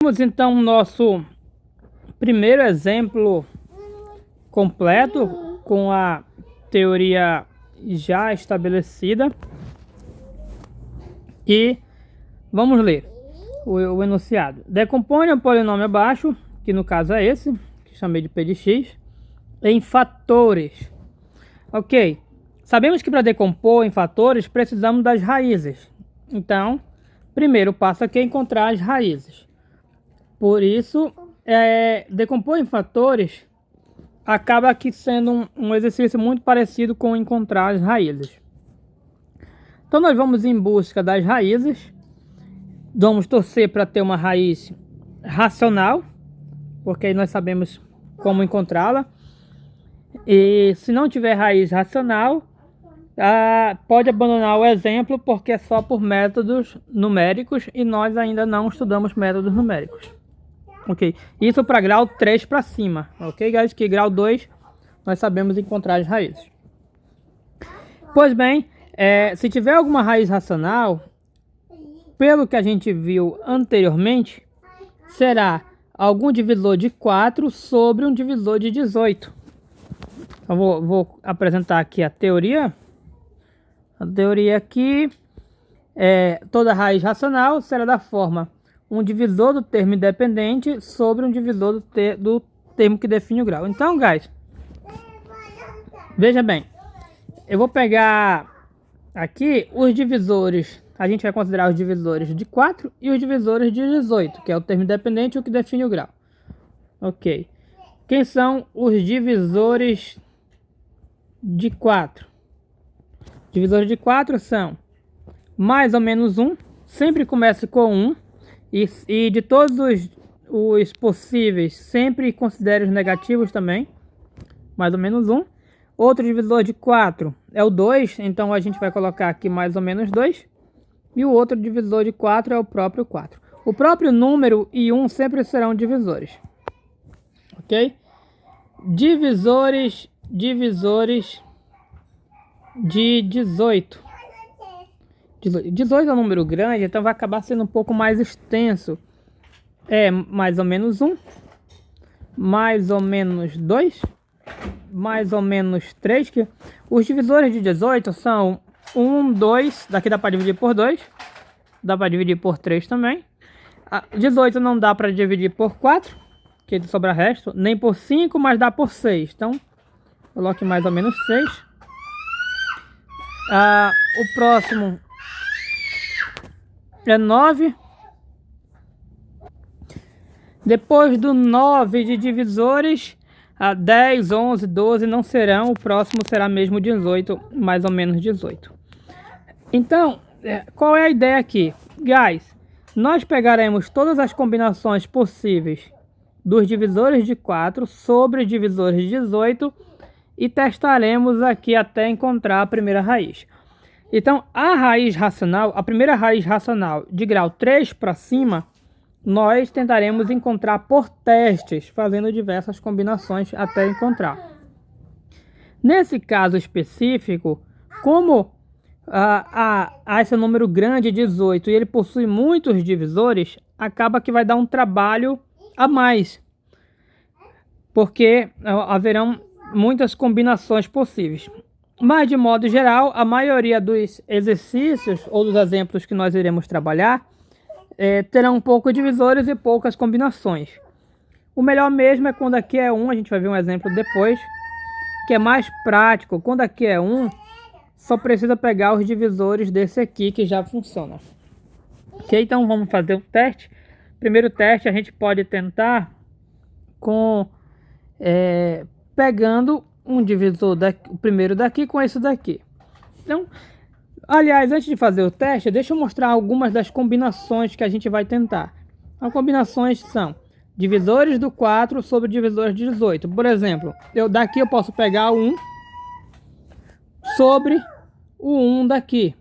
Vamos então nosso primeiro exemplo completo com a teoria já estabelecida e vamos ler o enunciado. Decompõe o polinômio abaixo, que no caso é esse, que chamei de P de x, em fatores. Ok, sabemos que para decompor em fatores precisamos das raízes. Então, primeiro passo aqui é encontrar as raízes. Por isso, decompor em fatores acaba aqui sendo um exercício muito parecido com encontrar as raízes. Então nós vamos em busca das raízes. Vamos torcer para ter uma raiz racional, porque aí nós sabemos como encontrá-la. E se não tiver raiz racional, pode abandonar o exemplo, porque é só por métodos numéricos e nós ainda não estudamos métodos numéricos. Ok, isso para grau 3 para cima, ok, guys? Que grau 2 nós sabemos encontrar as raízes. Pois bem, se tiver alguma raiz racional, pelo que a gente viu anteriormente, será algum divisor de 4 sobre um divisor de 18. Então, vou apresentar aqui a teoria. A teoria aqui toda raiz racional será da forma um divisor do termo independente sobre um divisor do termo que define o grau. Então, guys, veja bem, eu vou pegar aqui os divisores, a gente vai considerar os divisores de 4 e os divisores de 18, que é o termo independente e o que define o grau. Ok, quem são os divisores de 4? Divisores de 4 são mais ou menos 1, sempre começa com 1. E de todos os possíveis, sempre considere os negativos também. Mais ou menos 1. Outro divisor de 4 é o 2. Então a gente vai colocar aqui mais ou menos 2. E o outro divisor de 4 é o próprio 4. O próprio número e 1 sempre serão divisores. Ok? Divisores de 18. 18 é um número grande, então vai acabar sendo um pouco mais extenso. É mais ou menos 1, mais ou menos 2, mais ou menos 3. Que os divisores de 18 são 1, 2, daqui dá para dividir por 2, dá para dividir por 3 também. 18 não dá para dividir por 4, que sobra resto, nem por 5, mas dá por 6. Então, coloque mais ou menos 6. O próximo é 9. Depois do 9 de divisores, 10, 11, 12 não serão. O próximo será mesmo 18, mais ou menos 18. Então, qual é a ideia aqui? Guys, nós pegaremos todas as combinações possíveis dos divisores de 4 sobre divisores de 18 e testaremos aqui até encontrar a primeira raiz. Então, a raiz racional, a primeira raiz racional de grau 3 para cima, nós tentaremos encontrar por testes, fazendo diversas combinações até encontrar. Nesse caso específico, como esse número grande, 18, e ele possui muitos divisores, acaba que vai dar um trabalho a mais, porque haverão muitas combinações possíveis. Mas, de modo geral, a maioria dos exercícios ou dos exemplos que nós iremos trabalhar terão poucos divisores e poucas combinações. O melhor mesmo é quando aqui é 1, a gente vai ver um exemplo depois, que é mais prático. Quando aqui é 1, só precisa pegar os divisores desse aqui que já funciona. Ok, então vamos fazer o teste. Primeiro teste a gente pode tentar com pegando um divisor o primeiro daqui com esse daqui. Então, aliás, antes de fazer o teste, deixa eu mostrar algumas das combinações que a gente vai tentar. As combinações são divisores do 4 sobre divisores de 18. Por exemplo, daqui eu posso pegar o 1 sobre o 1 daqui.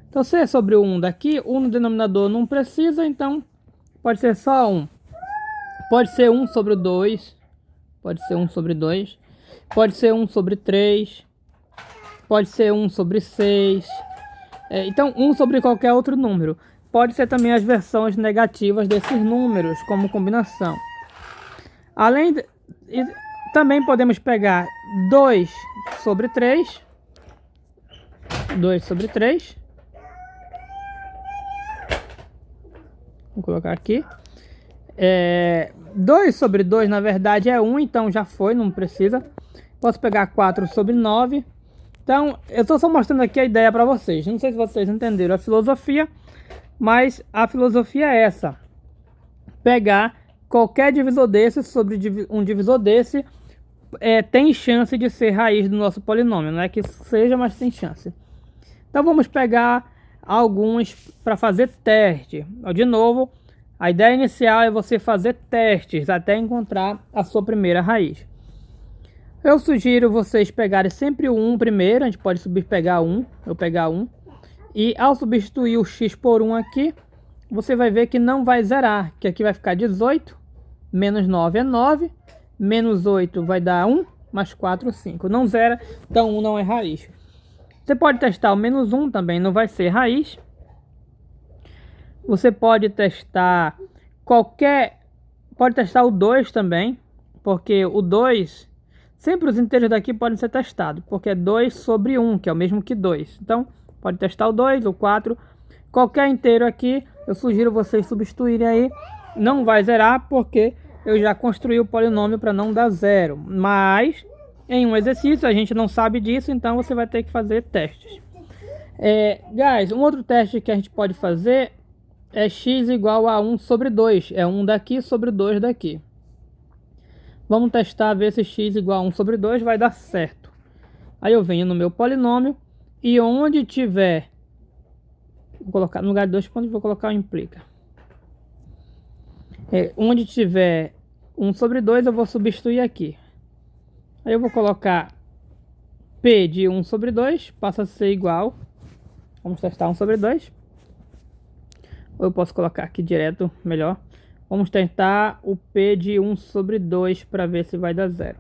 Então, se é sobre o 1 daqui, 1 no denominador não precisa, então pode ser só 1. Pode ser 1 sobre o 2, pode ser 1 sobre 2. Pode ser 1 sobre 3, pode ser 1 sobre 6. Então, 1 sobre qualquer outro número. pode ser também as versões negativas desses números, como combinação. Também podemos pegar 2 sobre 3. 2 sobre 3. Vou colocar aqui. 2 sobre 2, na verdade, é 1, então já foi, não precisa. Posso pegar 4 sobre 9. Então, eu estou só mostrando aqui a ideia para vocês. Não sei se vocês entenderam a filosofia, mas a filosofia é essa. Pegar qualquer divisor desse sobre um divisor desse, tem chance de ser raiz do nosso polinômio. Não é que seja, mas tem chance. Então, vamos pegar alguns para fazer teste. De novo, a ideia inicial é você fazer testes até encontrar a sua primeira raiz. Eu sugiro vocês pegarem sempre o 1 primeiro. A gente pode pegar 1, eu pegar 1. E ao substituir o x por 1 aqui, você vai ver que não vai zerar. Que aqui vai ficar 18, menos 9 é 9, menos 8 vai dar 1, mais 4, 5. Não zera, então 1 não é raiz. Você pode testar o menos 1 também, não vai ser raiz. Você pode testar pode testar o 2 também, porque o 2... Sempre os inteiros daqui podem ser testados, porque é 2 sobre 1, que é o mesmo que 2. Então, pode testar o 2, o 4. Qualquer inteiro aqui, eu sugiro vocês substituírem aí. Não vai zerar, porque eu já construí o polinômio para não dar zero. Mas, em um exercício, a gente não sabe disso, então você vai ter que fazer testes. Guys, um outro teste que a gente pode fazer é x igual a 1 sobre 2. É 1 daqui sobre 2 daqui. Vamos testar, ver se x igual a 1 sobre 2 vai dar certo. Aí eu venho no meu polinômio e onde tiver... Vou colocar no lugar de 2 pontos, vou colocar o implica. Onde tiver 1 sobre 2 eu vou substituir aqui. Aí eu vou colocar p de 1 sobre 2 passa a ser igual... Vamos testar 1 sobre 2. Ou eu posso colocar aqui direto, melhor. Vamos tentar o p de 1 sobre 2 para ver se vai dar zero.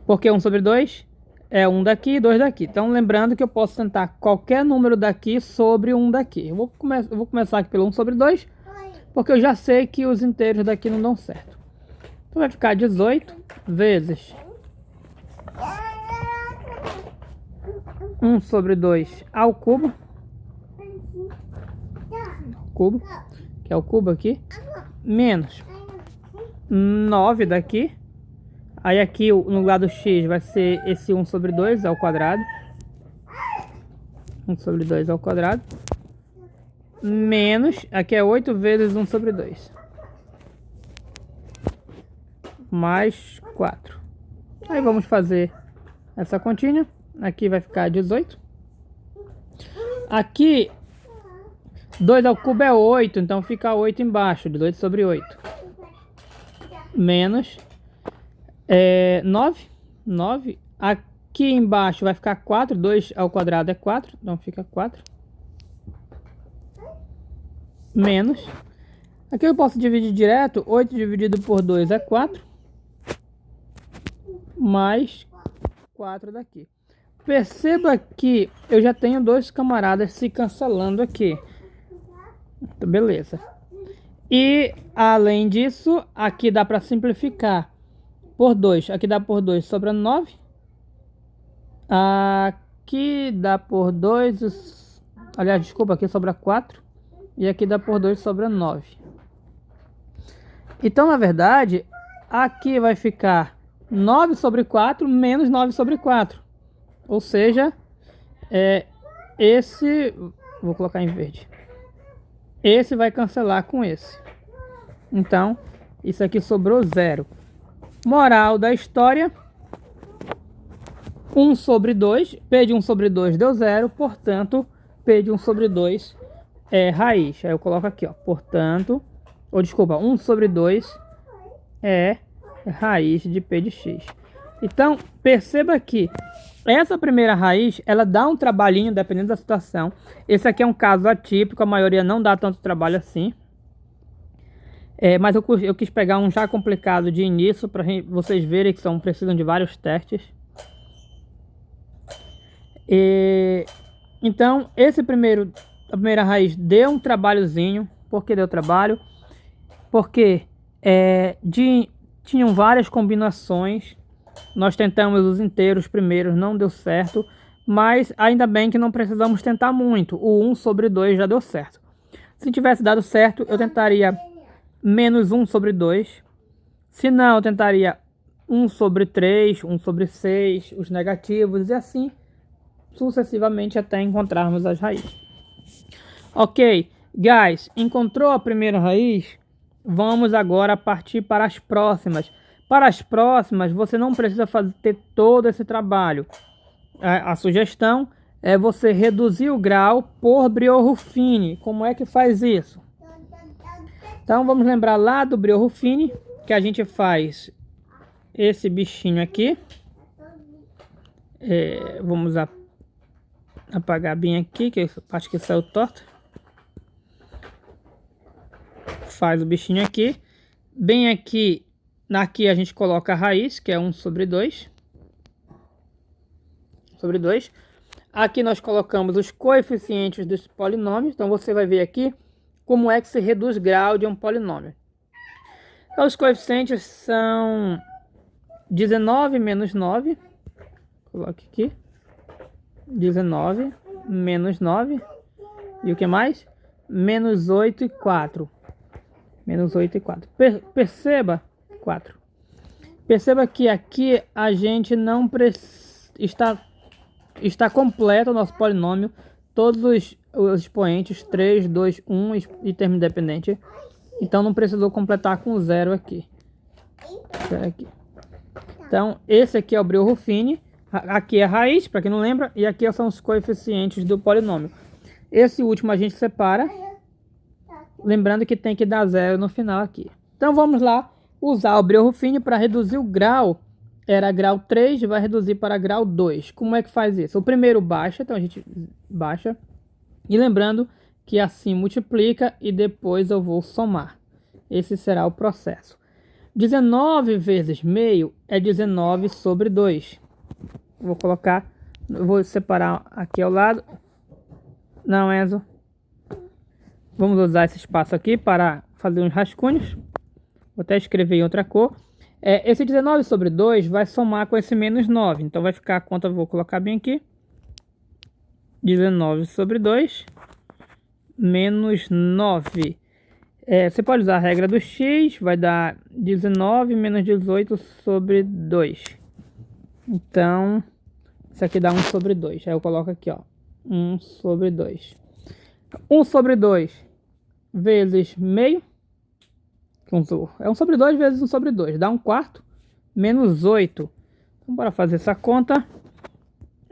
Porque 1 sobre 2 é 1 daqui e 2 daqui. Então lembrando que eu posso tentar qualquer número daqui sobre 1 daqui. Eu vou começar aqui pelo 1 sobre 2, porque eu já sei que os inteiros daqui não dão certo. Então vai ficar 18 vezes 1 sobre 2 ao cubo. Que é o cubo aqui, menos 9 daqui. Aí aqui no lugar do x vai ser esse 1 sobre 2 ao quadrado. 1 sobre 2 ao quadrado. Menos, aqui é 8 vezes 1 sobre 2. Mais 4. Aí vamos fazer essa continha. Aqui vai ficar 18. Aqui 2 ao cubo é 8, então fica 8 embaixo, 18 sobre 8. Menos 9. Aqui embaixo vai ficar 4, 2 ao quadrado é 4, então fica 4. Menos. Aqui eu posso dividir direto, 8 dividido por 2 é 4. Mais 4 daqui. Perceba que eu já tenho dois camaradas se cancelando aqui. Beleza. E além disso, aqui dá para simplificar por 2. Aqui dá por 2, sobra 9. Aqui dá por 2. Aliás, desculpa, aqui sobra 4. E aqui dá por 2, sobra 9. Então, na verdade, aqui vai ficar 9 sobre 4 menos 9 sobre 4. Ou seja, esse... Vou colocar em verde. Esse vai cancelar com esse. Então, isso aqui sobrou 0. Moral da história. 1 sobre 2. P de 1 sobre 2 deu 0. Portanto, P de 1 sobre 2 é raiz. Aí eu coloco aqui, ó. Portanto... Ou desculpa, 1 sobre 2 é raiz de P de x. Então, perceba que essa primeira raiz, ela dá um trabalhinho, dependendo da situação. Esse aqui é um caso atípico, a maioria não dá tanto trabalho assim. Mas eu quis pegar um já complicado de início, para vocês verem que precisam de vários testes. Então, esse primeiro a primeira raiz deu um trabalhozinho. Por que deu trabalho? Porque tinham várias combinações. Nós tentamos os inteiros primeiros, não deu certo. Mas ainda bem que não precisamos tentar muito. O 1 sobre 2 já deu certo. Se tivesse dado certo, eu tentaria menos 1 sobre 2. Se não, eu tentaria 1 sobre 3, 1 sobre 6, os negativos e assim sucessivamente até encontrarmos as raízes. Ok, guys, encontrou a primeira raiz? Vamos agora partir para as próximas. Para as próximas, você não precisa ter todo esse trabalho. A sugestão é você reduzir o grau por Brio-Ruffini. Como é que faz isso? Então vamos lembrar lá do Brio-Ruffini, que a gente faz esse bichinho aqui. Vamos apagar bem aqui, que eu acho que saiu torto. Faz o bichinho aqui. Bem aqui a gente coloca a raiz, que é 1 sobre 2. Sobre 2. Aqui nós colocamos os coeficientes dos polinômios. Então você vai ver aqui como é que se reduz grau de um polinômio. Então, os coeficientes são 19 menos 9. Coloque aqui. 19 menos 9. E o que mais? Menos 8 e 4. Menos 8 e 4. Perceba 4. Perceba que aqui a gente não está completo o nosso polinômio. Todos os expoentes 3, 2, 1 e termo independente. Então não precisou completar com 0 aqui. Então esse aqui é o Brio-Ruffini. Aqui é a raiz, para quem não lembra. E aqui são os coeficientes do polinômio. Esse último a gente separa. Lembrando que tem que dar 0 no final aqui. Então vamos lá usar o Brio-Ruffini para reduzir o grau. Era grau 3, vai reduzir para grau 2. Como é que faz isso? O primeiro baixa, então a gente baixa. E lembrando que assim multiplica e depois eu vou somar. Esse será o processo. 19 vezes meio é 19 sobre 2. Vou separar aqui ao lado. Não, Enzo. Vamos usar esse espaço aqui para fazer uns rascunhos. Vou até escrever em outra cor. Esse 19 sobre 2 vai somar com esse menos 9. Então vai ficar a conta, vou colocar bem aqui. 19 sobre 2 menos 9. Você pode usar a regra do x, vai dar 19 menos 18 sobre 2. Então, isso aqui dá 1 sobre 2. Aí eu coloco aqui, ó, 1 sobre 2. 1 sobre 2 vezes meio. É 1 sobre 2 vezes 1 sobre 2. Dá 1/4 menos 8. Então, bora fazer essa conta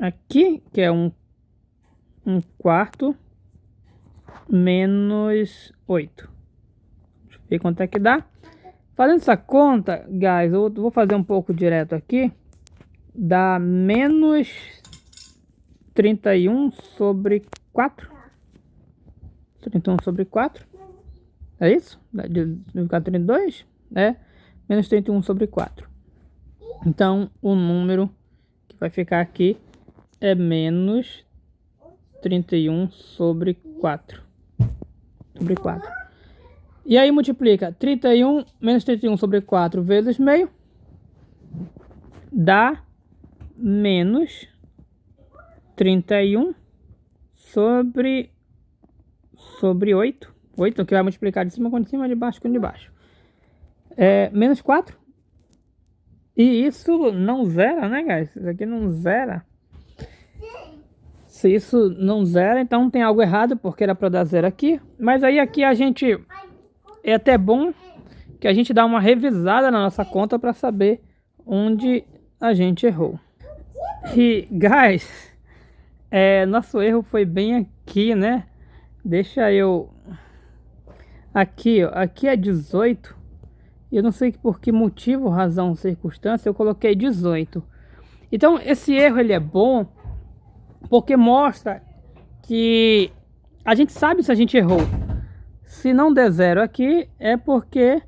aqui, que é 1/4 menos 8. Deixa eu ver quanto é que dá. Fazendo essa conta, guys, eu vou fazer um pouco direto aqui. Dá menos 31 sobre 4. 31 sobre 4. É isso? Vai ficar 32? Menos 31 sobre 4. Então, o número que vai ficar aqui é menos 31 sobre 4. Sobre 4. E aí multiplica 31 menos 31 sobre 4 vezes meio. Dá menos 31 sobre 8. 8 que vai multiplicar de cima com de cima, de baixo com de baixo. Menos 4. E isso não zera, né, guys? Isso aqui não zera. Se isso não zera, então tem algo errado, porque era para dar 0 aqui. Mas aí aqui a gente... É até bom que a gente dá uma revisada na nossa conta para saber onde a gente errou. E, guys, nosso erro foi bem aqui, né? Deixa eu... Aqui, ó, aqui é 18. E eu não sei por que motivo, razão, circunstância, eu coloquei 18. Então, esse erro ele é bom porque mostra que a gente sabe se a gente errou. Se não der 0 aqui, é porque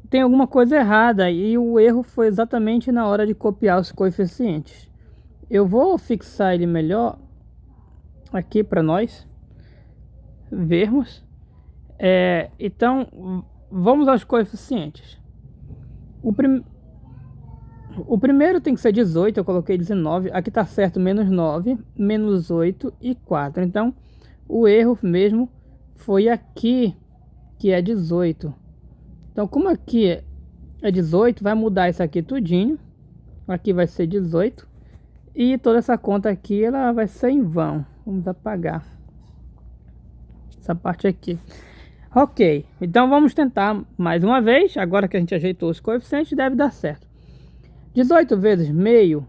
tem alguma coisa errada. E o erro foi exatamente na hora de copiar os coeficientes. Eu vou fixar ele melhor aqui para nós. vermos. Então, vamos aos coeficientes. O primeiro tem que ser 18, eu coloquei 19. Aqui tá certo, menos 9, menos 8 e 4. Então, o erro mesmo foi aqui, que é 18. Então, como aqui é 18, vai mudar isso aqui tudinho. Aqui vai ser 18. E toda essa conta aqui, ela vai ser em vão. Vamos apagar essa parte aqui. Ok, então vamos tentar mais uma vez. Agora que a gente ajeitou os coeficientes, deve dar certo. 18 vezes meio,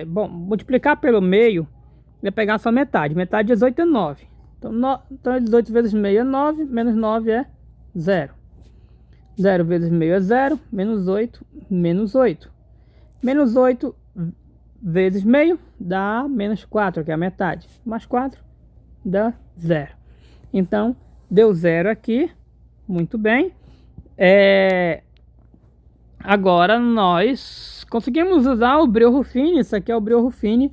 bom, multiplicar pelo meio, vai pegar só metade. Metade de 18 é 9. Então 18 vezes meio é 9, menos 9 é 0. 0 vezes meio é 0, menos 8, menos 8. Menos 8 vezes meio dá menos 4, que é a metade. Mais 4 dá 0. Então, deu 0 aqui. Muito bem. Agora nós conseguimos usar o Brio-Ruffini. Isso aqui é o Brio-Ruffini.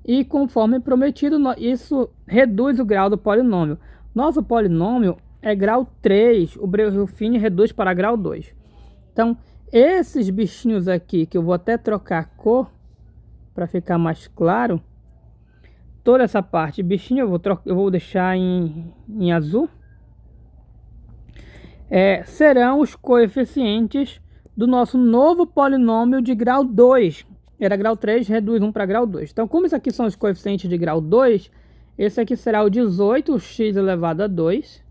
E conforme prometido, isso reduz o grau do polinômio. Nosso polinômio é grau 3. O Brio-Ruffini reduz para grau 2. Então, esses bichinhos aqui, que eu vou até trocar a cor para ficar mais claro. Toda essa parte bichinho eu vou deixar em azul. Serão os coeficientes do nosso novo polinômio de grau 2. Era grau 3, reduz 1 para grau 2. Então, como isso aqui são os coeficientes de grau 2, esse aqui será o 18x elevado a 2.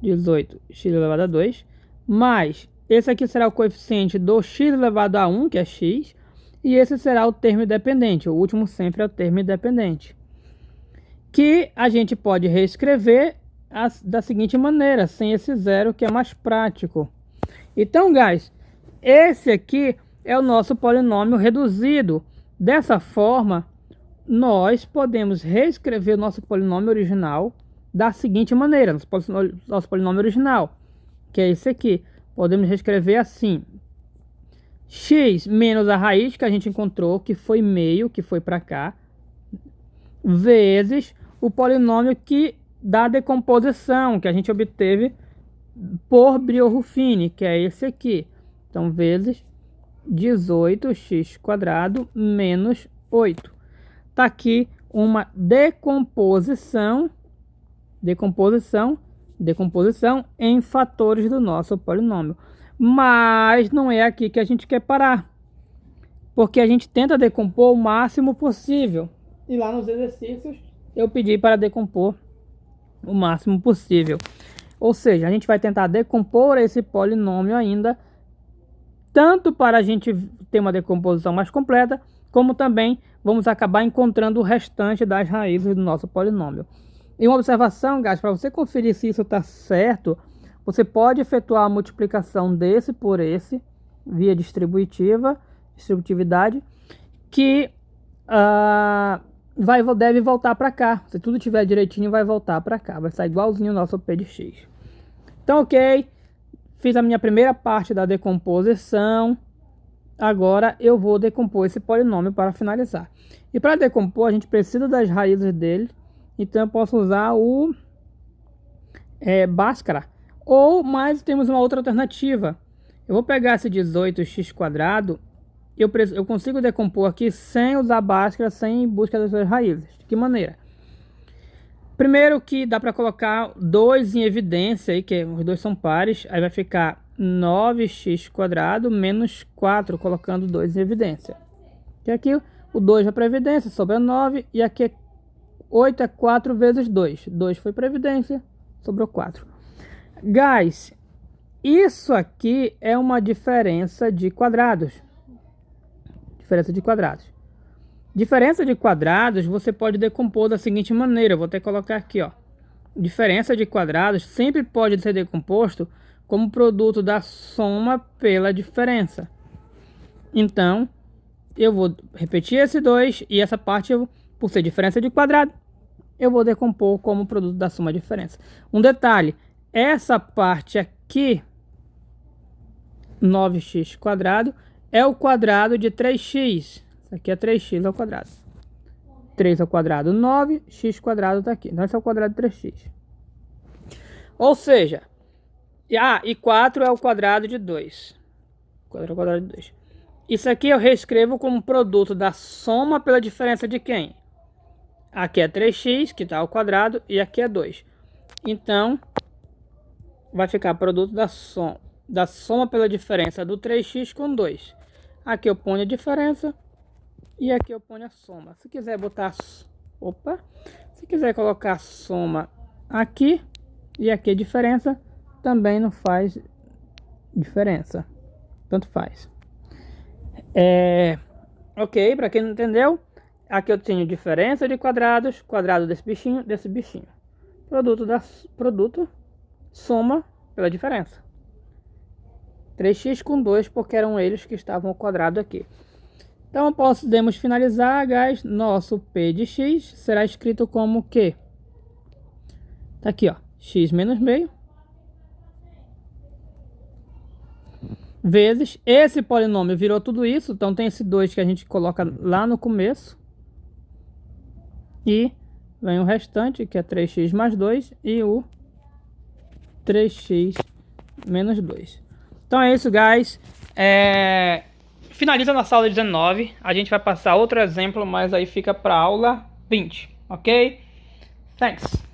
18x elevado a 2. Mais, esse aqui será o coeficiente do x elevado a 1, que é x. E esse será o termo independente. O último sempre é o termo independente. Que a gente pode reescrever da seguinte maneira, sem esse zero, que é mais prático. Então, guys, esse aqui é o nosso polinômio reduzido. Dessa forma, nós podemos reescrever o nosso polinômio original da seguinte maneira. Nosso polinômio original, que é esse aqui. Podemos reescrever assim. X menos a raiz que a gente encontrou, que foi meio, que foi para cá, vezes o polinômio que dá decomposição, que a gente obteve por Brio-Ruffini, que é esse aqui. Então, vezes 18x² menos 8. Está aqui uma decomposição em fatores do nosso polinômio. Mas não é aqui que a gente quer parar, porque a gente tenta decompor o máximo possível. E lá nos exercícios eu pedi para decompor o máximo possível. Ou seja, a gente vai tentar decompor esse polinômio ainda, tanto para a gente ter uma decomposição mais completa, como também vamos acabar encontrando o restante das raízes do nosso polinômio. E uma observação, guys, para você conferir se isso está certo, você pode efetuar a multiplicação desse por esse, via distributividade, que deve voltar para cá. Se tudo estiver direitinho, vai voltar para cá. Vai sair igualzinho o nosso P de x. Então, ok. Fiz a minha primeira parte da decomposição. Agora eu vou decompor esse polinômio para finalizar. E para decompor, a gente precisa das raízes dele. Então eu posso usar o Bhaskara. Mas temos uma outra alternativa. Eu vou pegar esse 18x². Eu consigo decompor aqui sem usar Bhaskara, sem busca das suas raízes. De que maneira? Primeiro que dá para colocar 2 em evidência, aí, que os dois são pares. Aí vai ficar 9x² menos 4, colocando 2 em evidência. Que aqui o 2 vai para evidência, sobra 9. E aqui 8 é 4 vezes 2. 2 foi para evidência, sobrou 4. Guys, isso aqui é uma diferença de quadrados. Diferença de quadrados você pode decompor da seguinte maneira. Eu vou até colocar aqui, ó. Diferença de quadrados sempre pode ser decomposto como produto da soma pela diferença. Então, eu vou repetir esse 2 e essa parte, por ser diferença de quadrado, eu vou decompor como produto da soma diferença. Um detalhe, essa parte aqui, 9x², é o quadrado de 3x. Isso aqui é 3x ao quadrado. 3 ao quadrado, 9. X quadrado tá aqui. Então, esse é o quadrado de 3x. Ou seja, e 4 é o quadrado de 2. 4 é o quadrado de 2. Isso aqui eu reescrevo como produto da soma pela diferença de quem? Aqui é 3x, que está ao quadrado, e aqui é 2. Então, vai ficar produto da soma pela diferença do 3x com 2. Aqui eu ponho a diferença e aqui eu ponho a soma. Se quiser botar... Opa! Se quiser colocar a soma aqui e aqui a diferença, também não faz diferença. Tanto faz. Ok, para quem não entendeu, aqui eu tenho diferença de quadrados, quadrado desse bichinho. Produto, soma pela diferença. 3x com 2, porque eram eles que estavam ao quadrado aqui. Então podemos finalizar, guys. Nosso P de x será escrito como que? Tá aqui, ó, x menos meio vezes esse polinômio virou tudo isso, então tem esse 2 que a gente coloca lá no começo. E vem o restante, que é 3x mais 2 e o 3x menos 2. Então é isso, guys. Finaliza nossa aula 19. A gente vai passar outro exemplo, mas aí fica para aula 20, ok? Thanks.